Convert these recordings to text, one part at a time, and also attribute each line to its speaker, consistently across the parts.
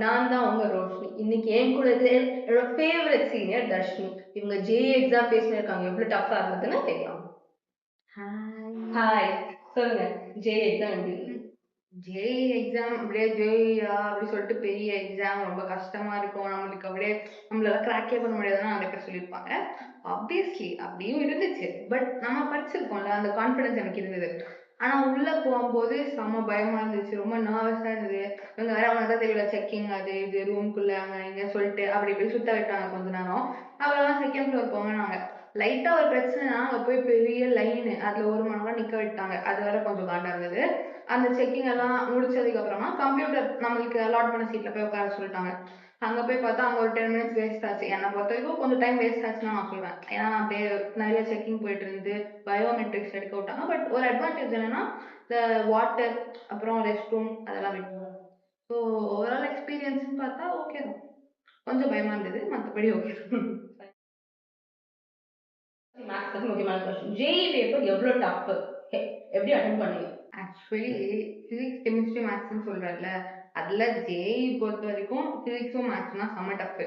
Speaker 1: நான் தான் உங்க ரோஷினி. இன்னைக்கு என் கூட என்னோட ஃபேவரட் சீனியர் தர்ஷினி. இவங்க ஜேஇ எக்ஸாம் ஃபேஸ் பண்ணிருக்காங்க. எவ்வளவு டஃபா இருந்ததுன்னு கேட்கலாம். ஹாய், சொல்லுங்க. ஜேஇ எக்ஸாம் எப்படி இருக்கு?
Speaker 2: ஜேஇ எக்ஸாம் அப்படியே ஜேஇயா அப்படி சொல்லிட்டு பெரிய எக்ஸாம் ரொம்ப கஷ்டமா இருக்கும், நம்மளுக்கு அப்படியே நம்மளால கிராக்கே பண்ண முடியாதுன்னு நிறைய சொல்லியிருப்பாங்க. ஆப்வியஸ்லி அப்படியும் இருந்துச்சு. பட் நம்ம படிச்சிருக்கோம்ல, அந்த கான்ஃபிடன்ஸ் எனக்கு இருந்தது. ஆனா உள்ள போகும்போது செம்ம பயமா இருந்துச்சு, ரொம்ப நர்வஸா இருந்தது. இவங்க வேற அவங்க தான் தெரியல செக்கிங் அது இது ரூம்குள்ள அங்க இங்க சொல்லிட்டு அப்படி இப்படி சுத்த விட்டாங்க கொஞ்ச நேரம். அவ்வளவுதான் செகண்ட் ஃப்ளோர் போங்கன்னாங்க. லைட்டா ஒரு பிரச்சனைனா அங்க போய் பெரிய லைனு, அதுல 1 மணி நேரம் நிக்க விட்டாங்க. அது வேற கொஞ்சம் காண்டா இருந்தது. அந்த செக்கிங் எல்லாம் முடிச்சதுக்கு அப்புறமா கம்ப்யூட்டர் நம்மளுக்கு அலாட் பண்ண சீட்ல போய் உட்கார சொல்லிட்டாங்க. அங்க போய் பார்த்தா அங்க ஒரு 10 மினிட்ஸ் வேஸ்ட் ஆச்சு. என்னை பொறுத்த வரைக்கும் கொஞ்சம் டைம் வேஸ்ட் ஆச்சுன்னு நான் சொல்லுவேன். ஏன்னா அப்படியே நிறைய செக்கிங் போயிட்டு இருந்து பயோமெட்ரிக்ஸ் எடுக்க விட்டாங்க. பட் ஒரு அட்வான்டேஜ் என்னன்னா இந்த வாட்டர் அப்புறம் ரெஸ்ட் ரூம் அதெல்லாம் விட்டுருவோம். ஸோ ஓவரால் எக்ஸ்பீரியன்ஸ்னு பார்த்தா ஓகே தான். கொஞ்சம் பயமா இருந்தது, மற்றபடி ஓகே.
Speaker 1: மேக்ஸ் பத்தி முக்கியமான கொஸ்டின். ஜேஇ பேப்பர் எவ்வளவு டஃப்? எப்படி அட்டெண்ட் பண்ணீங்க?
Speaker 2: ஆக்சுவலி பிசிக்ஸ் கெமிஸ்ட்ரி மேத்ஸ்ன்னு சொல்றேன்ல, அதுல ஜேஇ பொறுத்த வரைக்கும் பிசிக்ஸும் மேத்ஸ் தான் செம்ம டஃப்.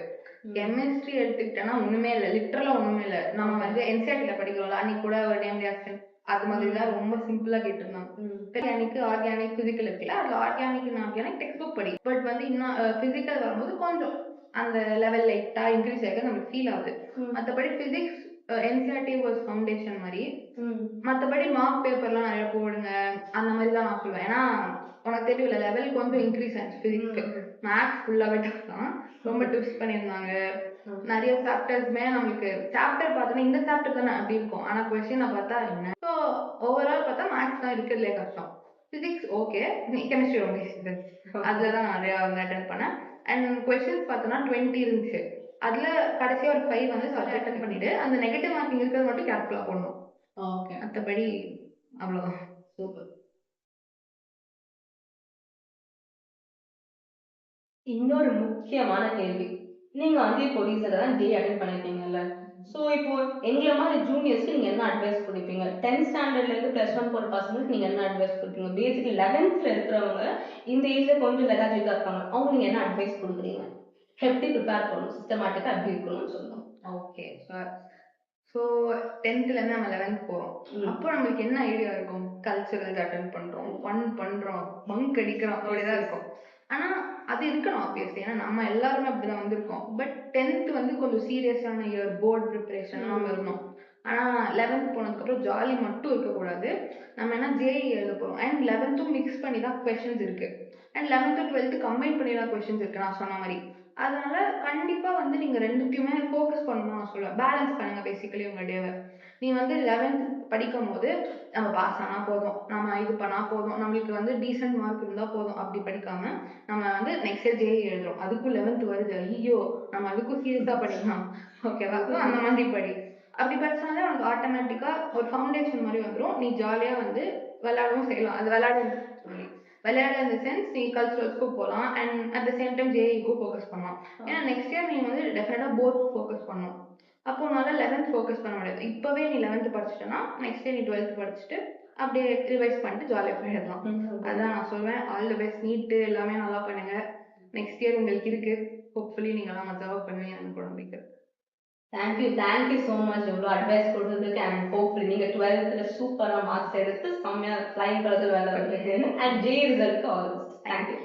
Speaker 2: கெமிஸ்ட்ரி எடுத்துக்கிட்டேன்னா ஒண்ணுமே இல்லை, லிட்டரலா ஒண்ணுமே இல்லை. நம்ம வந்து என்சிஆர்டில படிக்கிறோம்ல, அன்னைக்கு கூட ஒரு நேம் ரியாக்ஷன் அது மாதிரி தான் ரொம்ப சிம்பிளா கேட்டிருந்தாங்க. ஆர்கானிக் ஆர்கானிக் பிசிக்கல் இருக்குல்ல, அதுல ஆர்கானிக் ஆர்கானிக் டெக்ஸ்ட் புக் படி. பட் வந்து இன்னும் பிசிக்கல் வரும்போது கொஞ்சம் அந்த லெவல் லைட்டா இன்க்ரீஸ் ஆக நமக்கு ஃபீல் ஆகுது. மற்றபடி பிசிக்ஸ் என்சிஆர்டி வாஸ் ஃபவுண்டேஷன் மாதிரி. மற்றபடி மார்க் பேப்பர்லாம் நிறைய போடுங்க அந்த மாதிரி தான் நான் சொல்லுவேன். ஏன்னா உனக்கு தெரியல லெவல் கொஞ்சம் இன்க்ரீஸ் ஆச்சு பிசிக்ஸ்க்கு. மேக்ஸ் ஃபுல்லாவே டஃப் தான், ரொம்ப ட்விஸ்ட் பண்ணியிருந்தாங்க. நிறைய சாப்டர்ஸ்மே நம்மளுக்கு சாப்டர் பார்த்தோன்னா இந்த சாப்டர் தானே அப்படி இருக்கும், ஆனா கொஸ்டினை பார்த்தா என்ன. ஸோ ஓவரால் பார்த்தா மேக்ஸ் தான் இருக்கிறதுலே கஷ்டம். பிசிக்ஸ் ஓகே, கெமிஸ்ட்ரி ரொம்ப ஈஸி. அதுல தான் நிறையா வந்து அட்டன் பண்ணேன். அண்ட் கொஸ்டின்ஸ் பார்த்தோன்னா 20 இருந்துச்சு. அதுல கடைசியா ஒரு 5 வந்து சப்ஜெக்ட் அட்டன் பண்ணிட்டு அந்த நெகட்டிவ் மார்க்கிங் இருக்கிறது மட்டும் கேர்ஃபுல்லா போடணும்.
Speaker 1: ஓகே,
Speaker 2: மற்றபடி அவ்வளோதான்.
Speaker 1: சூப்பர். இன்னொரு முக்கியமான கேள்வி, நீங்க வந்து இப்போ ரீசெண்டா தான் ஜேஇ அட்டெண்ட் பண்ணிருக்கீங்கல்ல, ஸோ இப்போ எங்களை மாதிரி ஜூனியர்ஸ்க்கு நீங்க என்ன அட்வைஸ் கொடுப்பீங்க? 10th ஸ்டாண்டர்ட்ல இருந்து +1 போற பசங்களுக்கு நீங்க என்ன அட்வைஸ் கொடுப்பீங்க? பேசிக்கலி 11th இருக்கிறவங்க இந்த ஏஜ்ல கொஞ்சம் லெதாஜிக்கா இருப்பாங்க, அவங்க நீங்க என்ன அட்வைஸ் கொடுக்குறீங்க? எப்படி ப்ரிப்பேர் பண்ணணும், சிஸ்டமேட்டிக்கா எப்படி இருக்கணும்னு சொல்லணும்.
Speaker 2: Okay sir. ஸோ 10th நம்ம 11th போகிறோம். அப்போ நம்மளுக்கு என்ன ஐடியா இருக்கும்? கல்ச்சரல்ஸ் அட்டன் பண்ணுறோம், ஃபன் பண்ணுறோம், பங்க் அடிக்கிறோம், அப்படிதான் இருக்கும். ஆனால் அது இருக்கணும் ஆப்வியஸ்லி, ஏன்னா நம்ம எல்லாருமே அப்படிதான் வந்திருக்கோம். பட் 10th வந்து கொஞ்சம் சீரியஸான இயர், போர்ட் ப்ரிப்பரேஷன்லாம் வரணும். ஆனால் 11th போனதுக்கப்புறம் ஜாலி மட்டும் இருக்கக்கூடாது. நம்ம என்ன ஜேஇ எழுத போகிறோம் அண்ட் 11th மிக்ஸ் பண்ணி தான் கொஷின்ஸ் இருக்குது. அண்ட் 11th 12th கம்பைன் பண்ணி தான் கொஷின்ஸ் இருக்குது நான் சொன்ன மாதிரி. அதனால கண்டிப்பா வந்து நீங்க ரெண்டுத்தையுமே ஃபோக்கஸ் பண்ணணும்னு நான் சொல்லுவேன். பேலன்ஸ் பண்ணுங்க பேசிக்கலி உங்க டேவை. நீ வந்து 11th படிக்கும் போது நம்ம பாஸ் ஆனா போதும், நம்ம இது பண்ணா போதும், நம்மளுக்கு வந்து டீசென்ட் மார்க் இருந்தா போதும் அப்படி படிக்காம நம்ம வந்து நெக்ஸ்ட் இயர் ஜேஇ எழுதுறோம், அதுக்கும் 11th வருது, ஐயோ நம்ம அதுக்கும் சீரியஸா படிக்கலாம், ஓகேவா? ஸோ அந்த மாதிரி படி. அப்படி படிச்சாலே உனக்கு ஆட்டோமேட்டிக்கா ஒரு ஃபவுண்டேஷன் மாதிரி வந்துடும். நீ ஜாலியா வந்து விளையாடவும் செய்யலாம். அது விளையாட இந்த சென்ஸ் நீ கல்ச்சுரல்ஸ்க்கும் போகலாம் and at the same time ஜேஇக்கும் ஃபோக்கஸ் பண்ணலாம். ஏன்னா நெக்ஸ்ட் இயர் நீ வந்து டெஃபினட்டாக போத் ஃபோக்கஸ் பண்ணணும். அப்போ உன்னால 11th ஃபோக்கஸ் பண்ண முடியாது. இப்போவே நீ 11th படிச்சிட்டனா நெக்ஸ்ட் இயர் நீ 12th படிச்சுட்டு அப்படியே ரிவைஸ் பண்ணிட்டு ஜாலியாக போயிடலாம். அதான் நான் சொல்வேன். All the best. நீட்டு எல்லாமே நல்லா பண்ணுங்க. நெக்ஸ்ட் இயர் உங்களுக்கு இருக்கு. ஹோப்ஃபுல்லி நீங்களாம் மஜாவாக பண்ணுவீங்க எனக்கு நம்பிக்கை.
Speaker 1: தேங்க்யூ ஸோ மச் இவ்வளோ அட்வைஸ் கொடுத்ததுக்கு. அண்ட் ஹோப்ஃபுல்லி நீங்கள் 12th சூப்பராக மார்க்ஸ் எடுத்து செம்மையாக ஃப்ளைங் கலர்ஸில் வேலை பண்ணுறீங்க. அண்ட் ஜே ரிசல்ட்க்கு ஆல் தி பெஸ்ட். தேங்க்யூ.